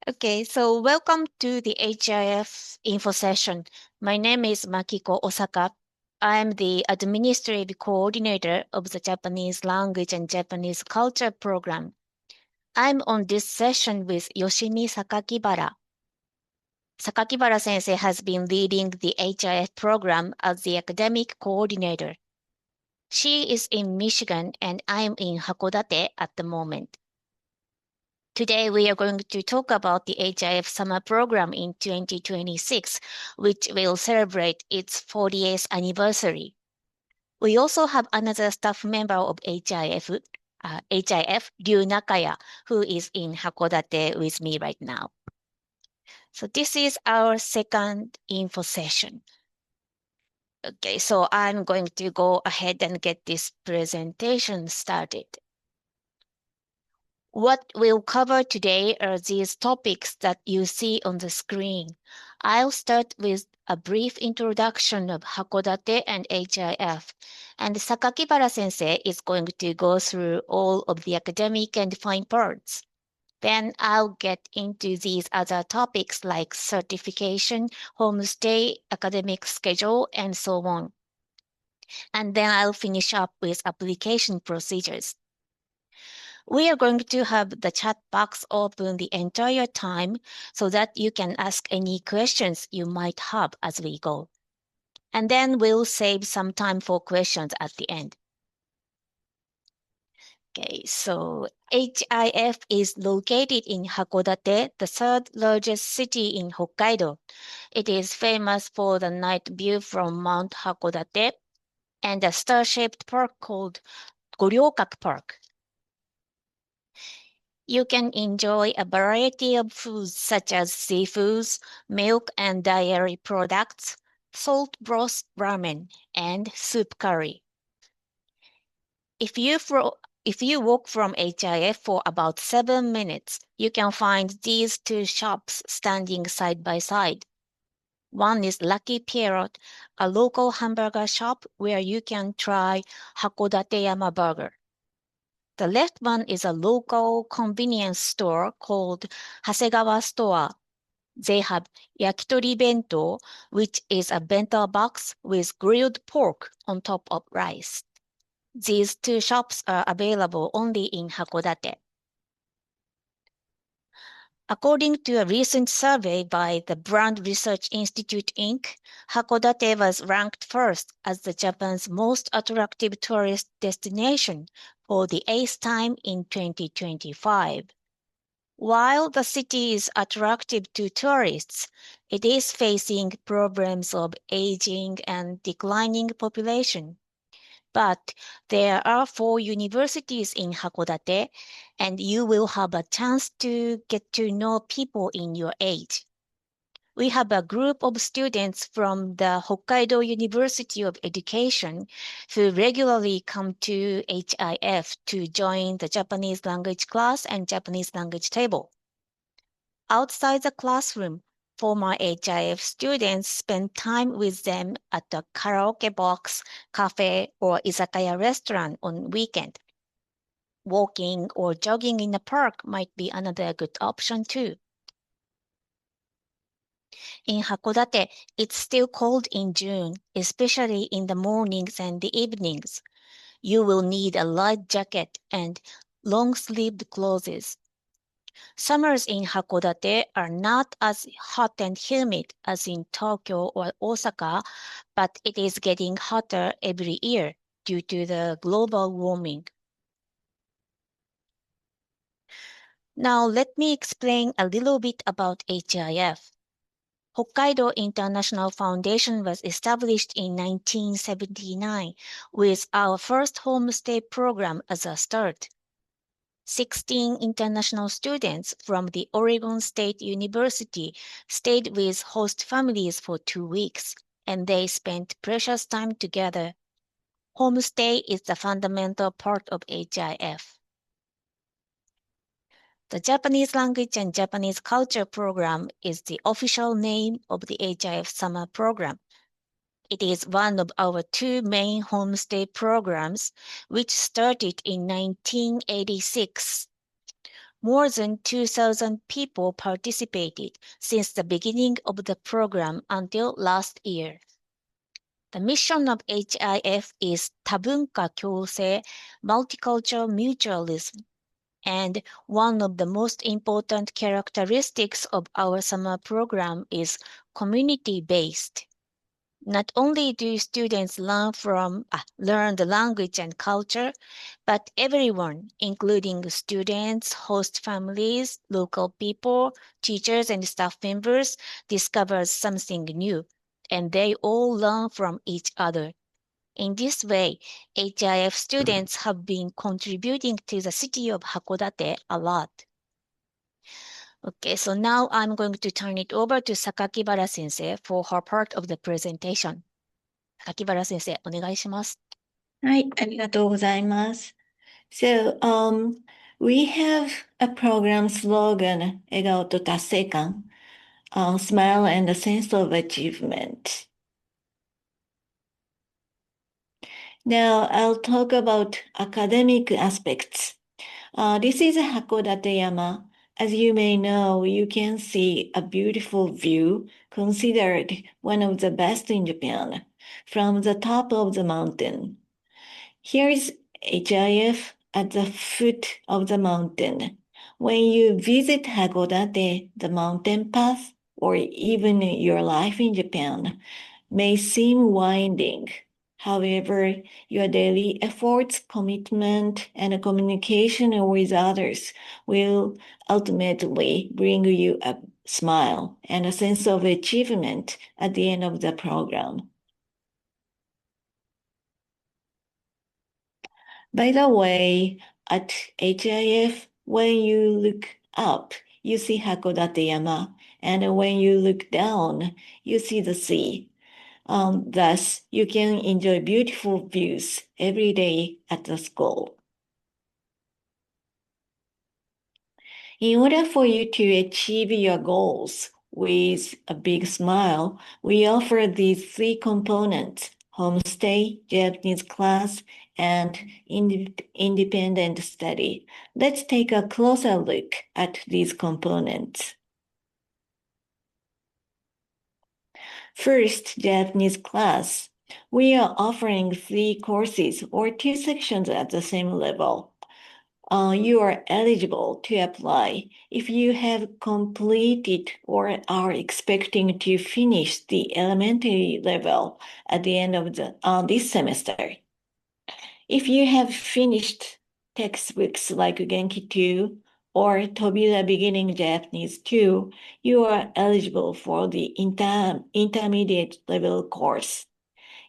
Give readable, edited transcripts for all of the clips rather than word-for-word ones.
Okay, so welcome to the HIF Info Session. My name is Makiko Osaka. I'm the Administrative Coordinator of the Japanese Language and Japanese Culture Program. I'm on this session with Yoshimi Sakakibara. Sakakibara sensei has been leading the HIF program as the academic coordinator. She is in Michigan and I'm in Hakodate at the moment. Today, we are going to talk about the HIF summer program in 2026, which will celebrate its 40th anniversary. We also have another staff member of HIF, Ryu Nakaya, who is in Hakodate with me right now. So this is our second info session. Okay, so I'm going to go ahead and get this presentation started. What we'll cover today are these topics that you see on the screen. I'll start with a brief introduction of Hakodate and HIF, and Sakakibara sensei is going to go through all of the academic and fine parts. Then I'll get into these other topics like certification, homestay, academic schedule, and so on. And then I'll finish up with application procedures. We are going to have the chat box open the entire time so that you can ask any questions you might have as we go. And then we'll save some time for questions at the end. Okay, so HIF is located in Hakodate, the third largest city in Hokkaido. It is famous for the night view from Mount Hakodate and a star-shaped park called Goryokaku Park. You can enjoy a variety of foods such as seafoods, milk and dairy products, salt broth ramen, and soup curry. If you walk from HIF for about 7 minutes, you can find these two shops standing side by side. One is Lucky Pierrot, a local hamburger shop where you can try Hakodate burger. The left one is a local convenience store called Hasegawa Store. They have yakitori bento, which is a bento box with grilled pork on top of rice. These two shops are available only in Hakodate. According to a recent survey by the Brand Research Institute Inc., Hakodate was ranked first as the Japan's most attractive tourist destination for the 8th time in 2025. While the city is attractive to tourists, it is facing problems of aging and declining population. But there are 4 universities in Hakodate, and you will have a chance to get to know people in your age. We have a group of students from the Hokkaido University of Education who regularly come to HIF to join the Japanese language class and Japanese language table. Outside the classroom, former HIF students spend time with them at the karaoke box, cafe, or izakaya restaurant on weekend. Walking or jogging in the park might be another good option too. In Hakodate, it's still cold in June, especially in the mornings and the evenings. You will need a light jacket and long-sleeved clothes. Summers in Hakodate are not as hot and humid as in Tokyo or Osaka, but it is getting hotter every year due to the global warming. Now let me explain a little bit about HIF. Hokkaido International Foundation was established in 1979 with our first homestay program as a start. 16 international students from the Oregon State University stayed with host families for 2 weeks, and they spent precious time together. Homestay is the fundamental part of HIF. The Japanese Language and Japanese Culture Program is the official name of the HIF summer program. It is one of our 2 main homestay programs, which started in 1986. More than 2,000 people participated since the beginning of the program until last year. The mission of HIF is 多文化共生 multicultural mutualism, and one of the most important characteristics of our summer program is community-based. Not only do students learn the language and culture, but everyone, including students, host families, local people, teachers, and staff members, discovers something new, and they all learn from each other. In this way, HIF students have been contributing to the city of Hakodate a lot. Okay, so now I'm going to turn it over to Sakakibara sensei for her part of the presentation. 秋原先生、お願いします。はい、ありがとうございます。So, we have a program slogan, 笑顔と達成感, smile and a sense of achievement. Now, I'll talk about academic aspects. This is Hakodate Yama. As you may know, you can see a beautiful view, considered one of the best in Japan, from the top of the mountain. Here is HIF at the foot of the mountain. When you visit Hakodate, the mountain path, or even your life in Japan, may seem winding. However, your daily efforts, commitment, and communication with others will ultimately bring you a smile and a sense of achievement at the end of the program. By the way, at HIF, when you look up, you see Hakodate Yama, and when you look down, you see the sea. Thus, you can enjoy beautiful views every day at the school. In order for you to achieve your goals with a big smile, we offer these 3 components: homestay, Japanese class, and independent study. Let's take a closer look at these components. First, Japanese class. We are offering 3 courses or 2 sections at the same level. You are eligible to apply if you have completed or are expecting to finish the elementary level at the end of this semester. If you have finished textbooks like Genki 2 or Tobira Beginning Japanese 2, you are eligible for the intermediate level course.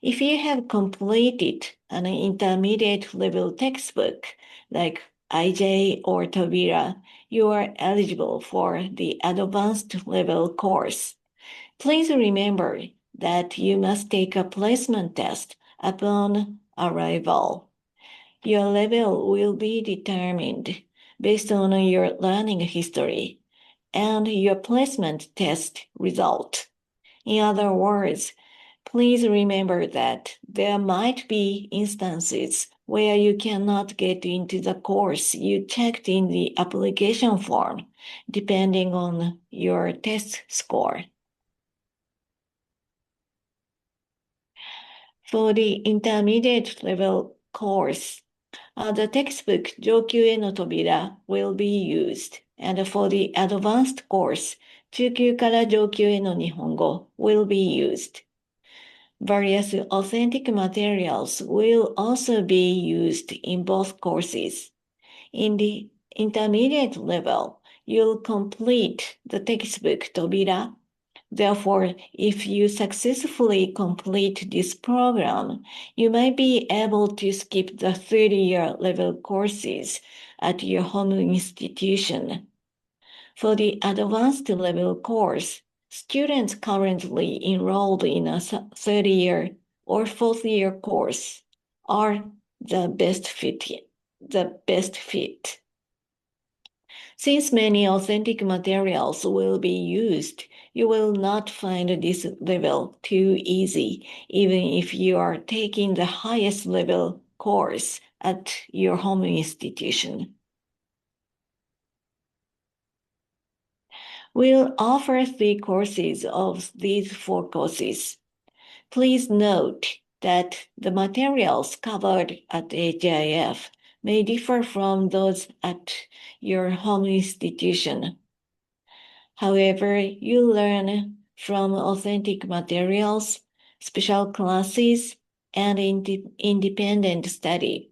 If you have completed an intermediate level textbook like IJ or Tobira, you are eligible for the advanced level course. Please remember that you must take a placement test upon arrival. Your level will be determined based on your learning history and your placement test result. In other words, please remember that there might be instances where you cannot get into the course you checked in the application form, depending on your test score. For the intermediate level course, the textbook 上級への扉 will be used, and for the advanced course, 中級から上級への日本語 will be used. Various authentic materials will also be used in both courses. In the intermediate level, you'll complete the textbook Tobira. Therefore, if you successfully complete this program, you might be able to skip the 30-year level courses at your home institution. For the advanced level course, students currently enrolled in a 30-year or 4th-year course are the best fit. Since many authentic materials will be used, you will not find this level too easy, even if you are taking the highest level course at your home institution. We'll offer 3 courses of these 4 courses. Please note that the materials covered at HIF may differ from those at your home institution. However, you learn from authentic materials, special classes, and independent study.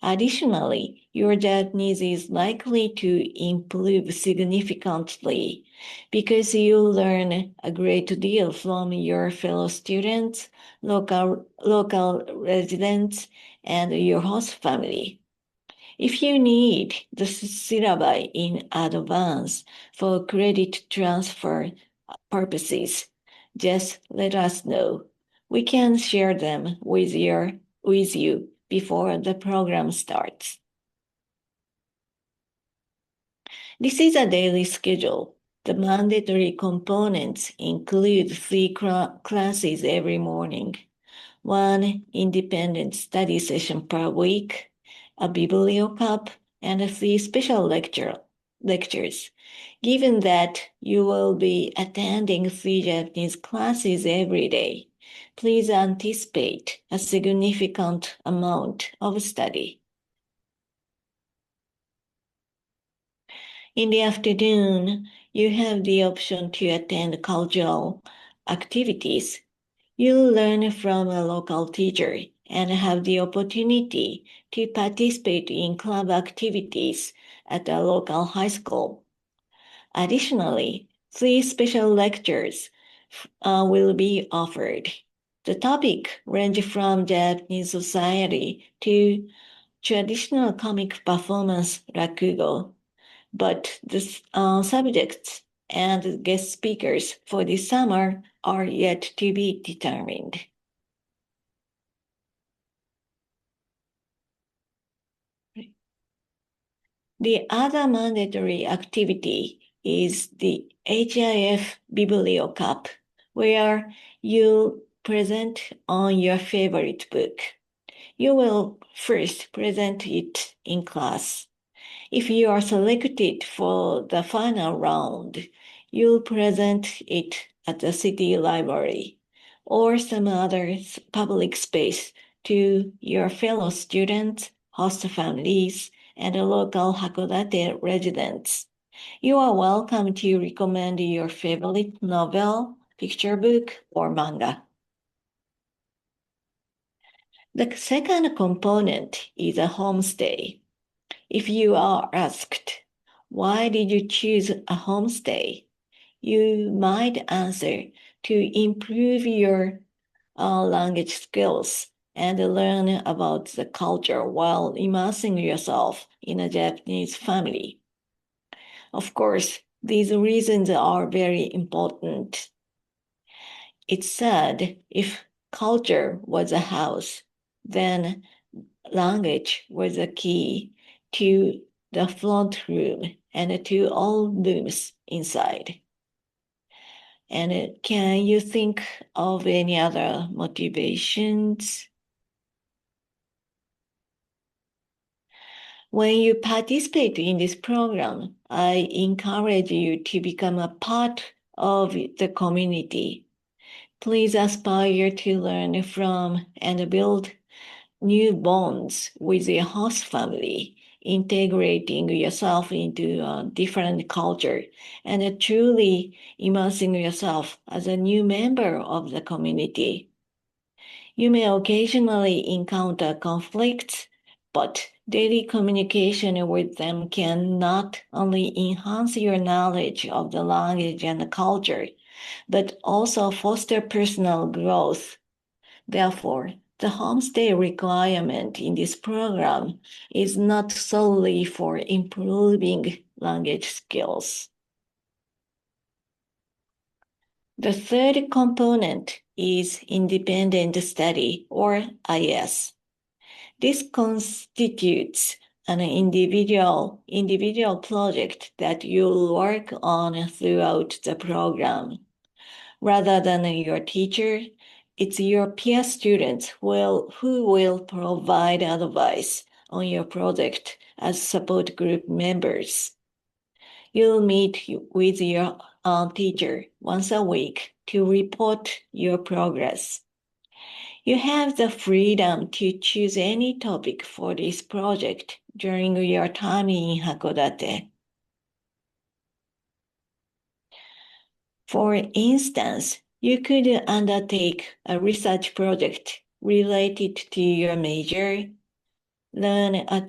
Additionally, your Japanese is likely to improve significantly because you learn a great deal from your fellow students, local residents, and your host family. If you need the syllabi in advance for credit transfer purposes, just let us know. We can share them with you before the program starts. This is a daily schedule. The mandatory components include 3 classes every morning, 1 independent study session per week, a bibliocap, and 3 special lectures. Given that you will be attending 3 Japanese classes every day, please anticipate a significant amount of study. In the afternoon, you have the option to attend cultural activities. You'll learn from a local teacher and have the opportunity to participate in club activities at a local high school. Additionally, 3 special lectures will be offered. The topic range from Japanese society to traditional comic performance rakugo, but the subjects and guest speakers for this summer are yet to be determined. The other mandatory activity is the HIF Bibliocap, where you present on your favorite book. You will first present it in class. If you are selected for the final round, you'll present it at the city library or some other public space to your fellow students, host families, and local Hakodate residents. You are welcome to recommend your favorite novel, picture book, or manga. The second component is a homestay. If you are asked, why did you choose a homestay? You might answer to improve your language skills and learn about the culture while immersing yourself in a Japanese family. Of course, these reasons are very important. It's said if culture was a house, then language was a key to the front room and to all rooms inside. And can you think of any other motivations? When you participate in this program, I encourage you to become a part of the community. Please aspire to learn from and build new bonds with your host family, integrating yourself into a different culture and truly immersing yourself as a new member of the community. You may occasionally encounter conflicts, but daily communication with them can not only enhance your knowledge of the language and the culture, but also foster personal growth. Therefore, the homestay requirement in this program is not solely for improving language skills. The third component is independent study, or IS. This constitutes an individual project that you'll work on throughout the program. Rather than your teacher, it's your peer students who will provide advice on your project as support group members. You'll meet with your teacher once a week to report your progress. You have the freedom to choose any topic for this project during your time in Hakodate. For instance, you could undertake a research project related to your major, learn a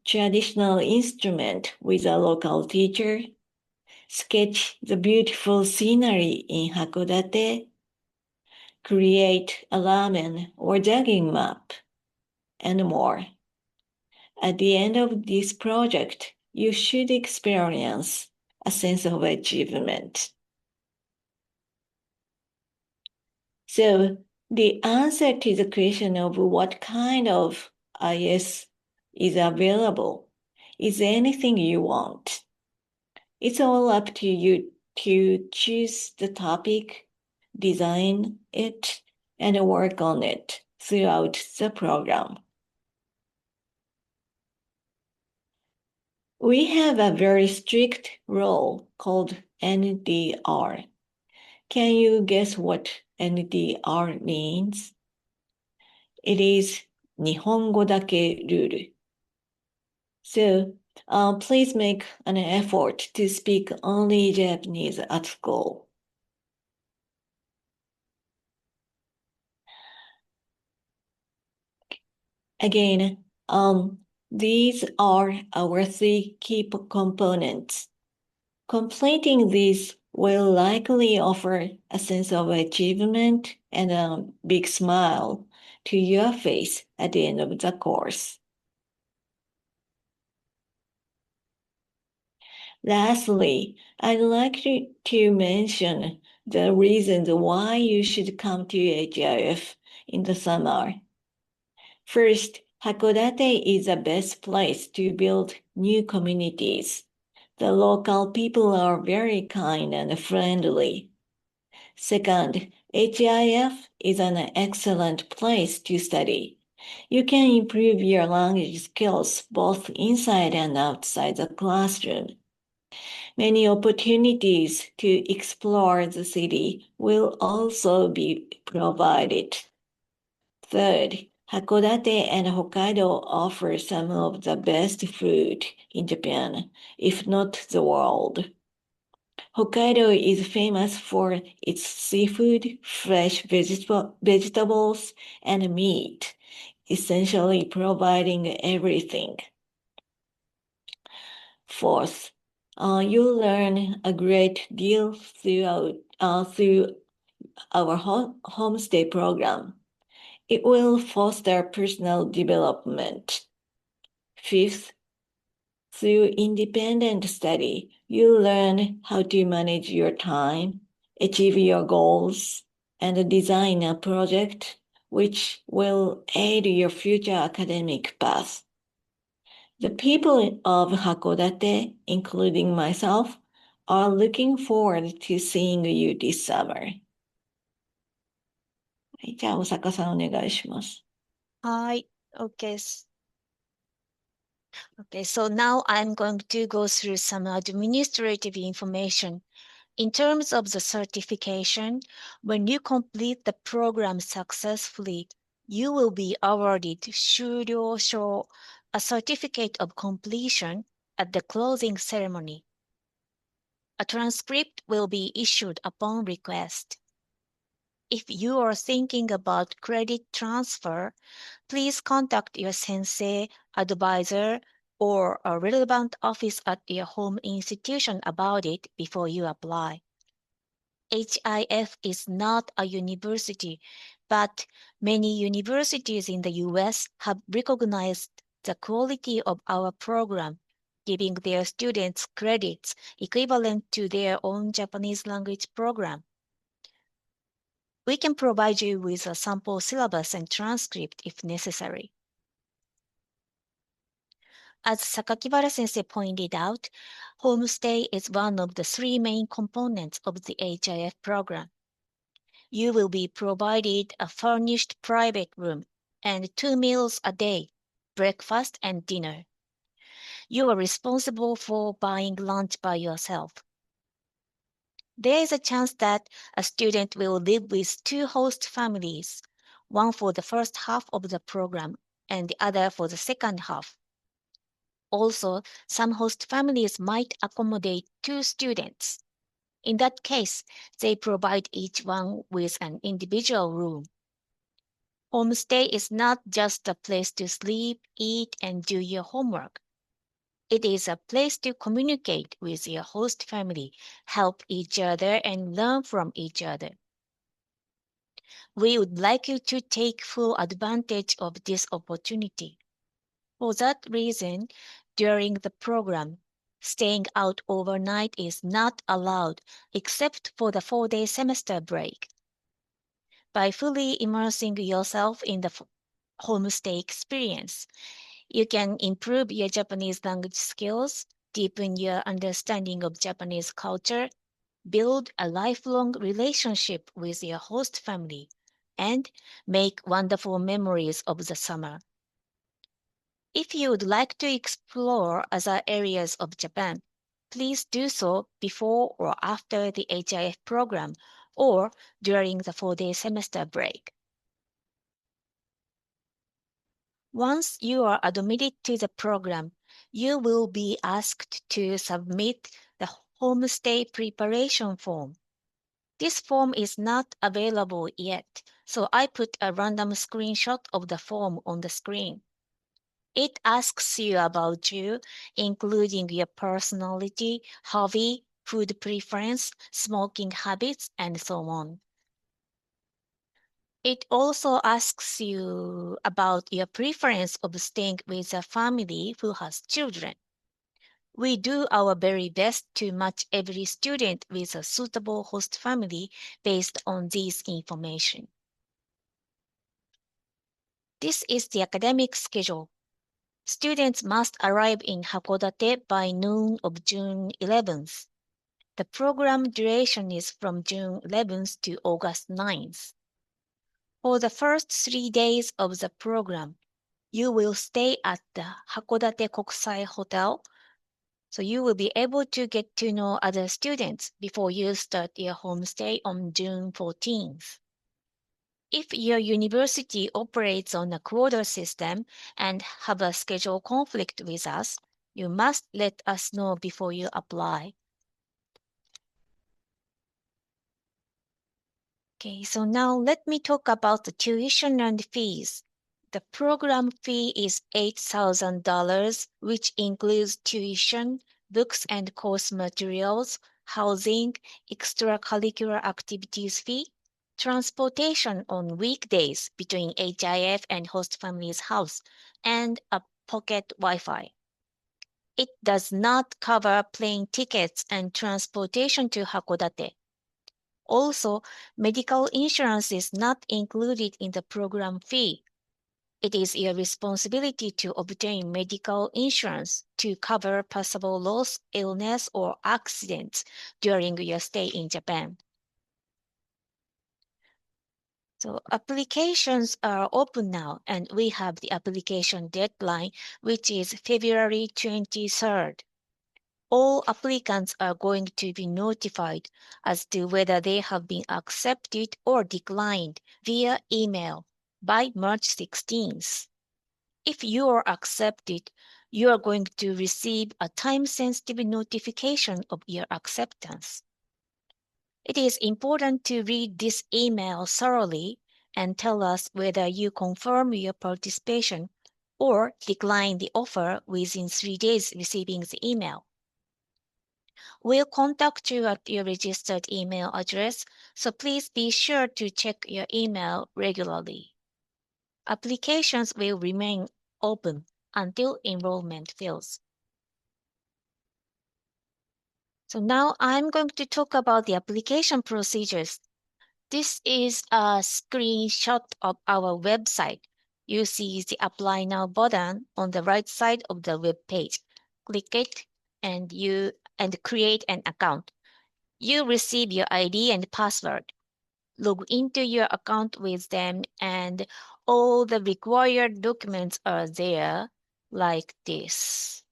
traditional instrument with a local teacher, sketch the beautiful scenery in Hakodate, create a ramen or jogging map, and more. At the end of this project, you should experience a sense of achievement. So the answer to the question of what kind of IS is available is anything you want. It's all up to you to choose the topic, design it, and work on it throughout the program. We have a very strict rule called NDR. Can you guess what NDR means? It is 日本語だけルール. So please make an effort to speak only Japanese at school. Again, these are our three key components. Completing these will likely offer a sense of achievement and a big smile to your face at the end of the course. Lastly, I'd like to mention the reasons why you should come to HIF in the summer. First, Hakodate is the best place to build new communities. The local people are very kind and friendly. Second, HIF is an excellent place to study. You can improve your language skills both inside and outside the classroom. Many opportunities to explore the city will also be provided. Third, Hakodate and Hokkaido offer some of the best food in Japan, if not the world. Hokkaido is famous for its seafood, fresh vegetables, and meat, essentially providing everything. Fourth, you'll learn a great deal through our homestay program. It will foster personal development. Fifth, through independent study, you learn how to manage your time, achieve your goals, and design a project which will aid your future academic path. The people of Hakodate, including myself, are looking forward to seeing you this summer. はい、じゃあ、大阪さんお願いします。Hi. Okay. Okay, so now I'm going to go through some administrative information. In terms of the certification, when you complete the program successfully, you will be awarded 修了証, a certificate of completion at the closing ceremony. A transcript will be issued upon request. If you are thinking about credit transfer, please contact your sensei, advisor, or a relevant office at your home institution about it before you apply. HIF is not a university, but many universities in the US have recognized the quality of our program, giving their students credits equivalent to their own Japanese language program. We can provide you with a sample syllabus and transcript if necessary. As Sakakibara sensei pointed out, homestay is one of the three main components of the HIF program. You will be provided a furnished private room and 2 meals a day, breakfast and dinner. you are responsible for buying lunch by yourself. There is a chance that a student will live with two host families, one for the first half of the program and the other for the second half. Also, some host families might accommodate two students. In that case, they provide each one with an individual room. Homestay is not just a place to sleep, eat, and do your homework. It is a place to communicate with your host family, help each other, and learn from each other. We would like you to take full advantage of this opportunity. For that reason, during the program, staying out overnight is not allowed except for the 4-day semester break. By fully immersing yourself in the homestay experience, you can improve your Japanese language skills, deepen your understanding of Japanese culture, build a lifelong relationship with your host family, and make wonderful memories of the summer. If you would like to explore other areas of Japan, please do so before or after the HIF program or during the 4-day semester break. Once you are admitted to the program, you will be asked to submit the homestay preparation form. This form is not available yet, so I put a random screenshot of the form on the screen. It asks you about you, including your personality, hobby, food preference, smoking habits, and so on. It also asks you about your preference of staying with a family who has children. We do our very best to match every student with a suitable host family based on this information. This is the academic schedule. Students must arrive in Hakodate by noon of June 11th. The program duration is from June 11th to August 9th. For the first 3 days of the program, you will stay at the Hakodate Kokusai Hotel, so you will be able to get to know other students before you start your homestay on June 14th. If your university operates on a quota system and have a schedule conflict with us, you must let us know before you apply. Okay, so now let me talk about the tuition and fees. The program fee is $8,000, which includes tuition, books and course materials, housing, extracurricular activities fee, transportation on weekdays between HIF and host family's house, and a pocket Wi-Fi. It does not cover plane tickets and transportation to Hakodate. Also, medical insurance is not included in the program fee. It is your responsibility to obtain medical insurance to cover possible loss, illness, or accidents during your stay in Japan. So applications are open now, and we have the application deadline, which is February 23rd. All applicants are going to be notified as to whether they have been accepted or declined via email by March 16th. If you are accepted, you are going to receive a time-sensitive notification of your acceptance. It is important to read this email thoroughly and tell us whether you confirm your participation or decline the offer within 3 days receiving the email. We'll contact you at your registered email address, so please be sure to check your email regularly. Applications will remain open until enrollment fills. So now I'm going to talk about the application procedures. This is a screenshot of our website. You see the Apply Now button on the right side of the web page. Click it and create an account. You receive your ID and password. Log into your account with them, and all the required documents are there like this.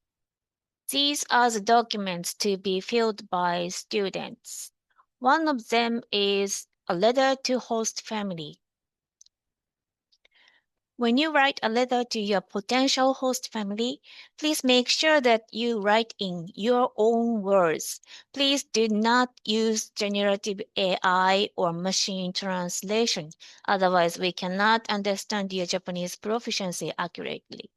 These are the documents to be filled by students. One of them is a letter to host family. When you write a letter to your potential host family, please make sure that you write in your own words. Please do not use generative AI or machine translation. Otherwise, we cannot understand your Japanese proficiency accurately.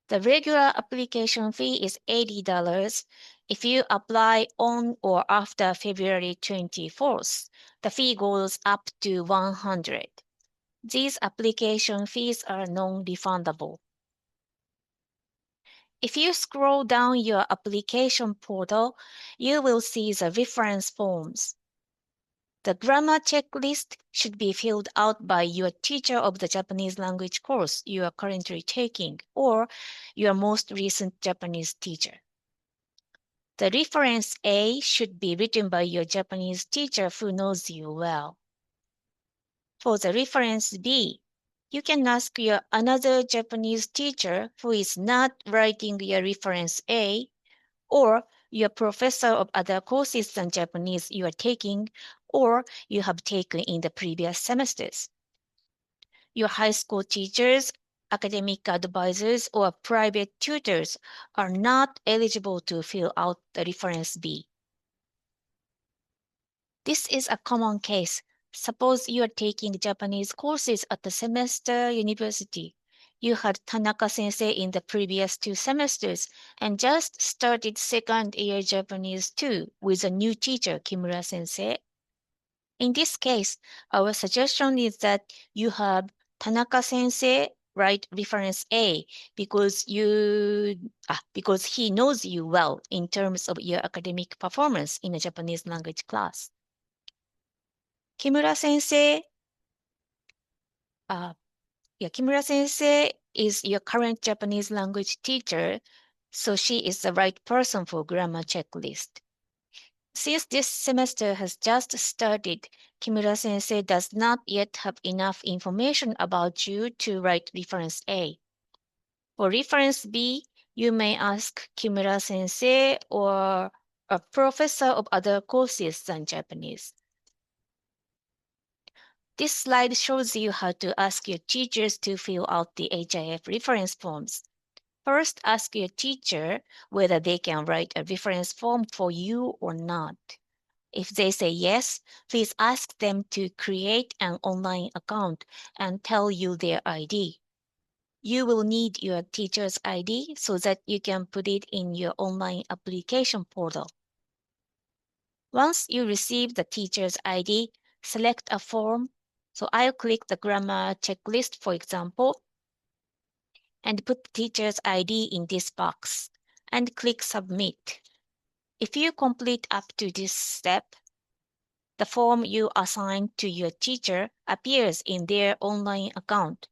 The regular application fee is $80. If you apply on or after February 24th, the fee goes up to $100. These application fees are non-refundable. If you scroll down your application portal, you will see the reference forms. The grammar checklist should be filled out by your teacher of the Japanese language course you are currently taking or your most recent Japanese teacher. The reference A should be written by your Japanese teacher who knows you well. For the reference B, you can ask your another Japanese teacher who is not writing your reference A, or your professor of other courses than Japanese you are taking, or you have taken in the previous semesters. Your high school teachers, academic advisors, or private tutors are not eligible to fill out the reference B. This is a common case. Suppose you are taking Japanese courses at the semester university. You had Tanaka sensei in the previous 2 semesters and just started second year Japanese too with a new teacher, Kimura sensei. In this case, our suggestion is that you have Tanaka sensei write reference A because he knows you well in terms of your academic performance in a Japanese language class. Kimura sensei is your current Japanese language teacher, so she is the right person for grammar checklist. Since this semester has just started, Kimura sensei does not yet have enough information about you to write reference A. For reference B, you may ask Kimura sensei or a professor of other courses than Japanese. This slide shows you how to ask your teachers to fill out the HIF reference forms. First, ask your teacher whether they can write a reference form for you or not. If they say yes, please ask them to create an online account and tell you their ID. You will need your teacher's ID so that you can put it in your online application portal. Once you receive the teacher's ID, select a form. So I'll click the grammar checklist, for example, and put the teacher's ID in this box and click submit. If you complete up to this step, the form you assigned to your teacher appears in their online account.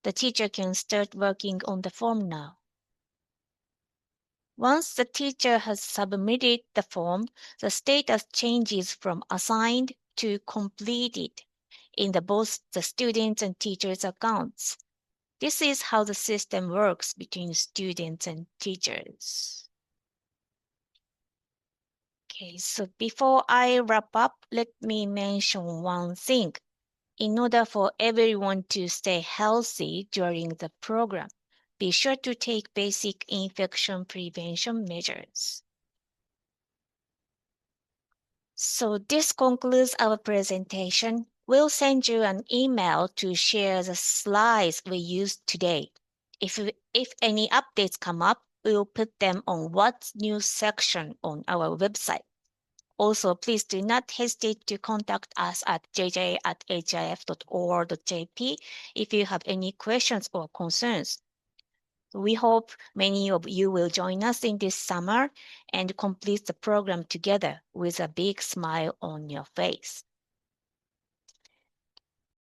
The teacher can start working on the form now. Once the teacher has submitted the form, the status changes from assigned to completed in both the students' and teachers' accounts. This is how the system works between students and teachers. Okay, so before I wrap up, let me mention one thing. In order for everyone to stay healthy during the program, be sure to take basic infection prevention measures. So this concludes our presentation. We'll send you an email to share the slides we used today. If any updates come up, we'll put them on What's New section on our website. Also, please do not hesitate to contact us at jj@hif.or.jp if you have any questions or concerns. We hope many of you will join us in this summer and complete the program together with a big smile on your face.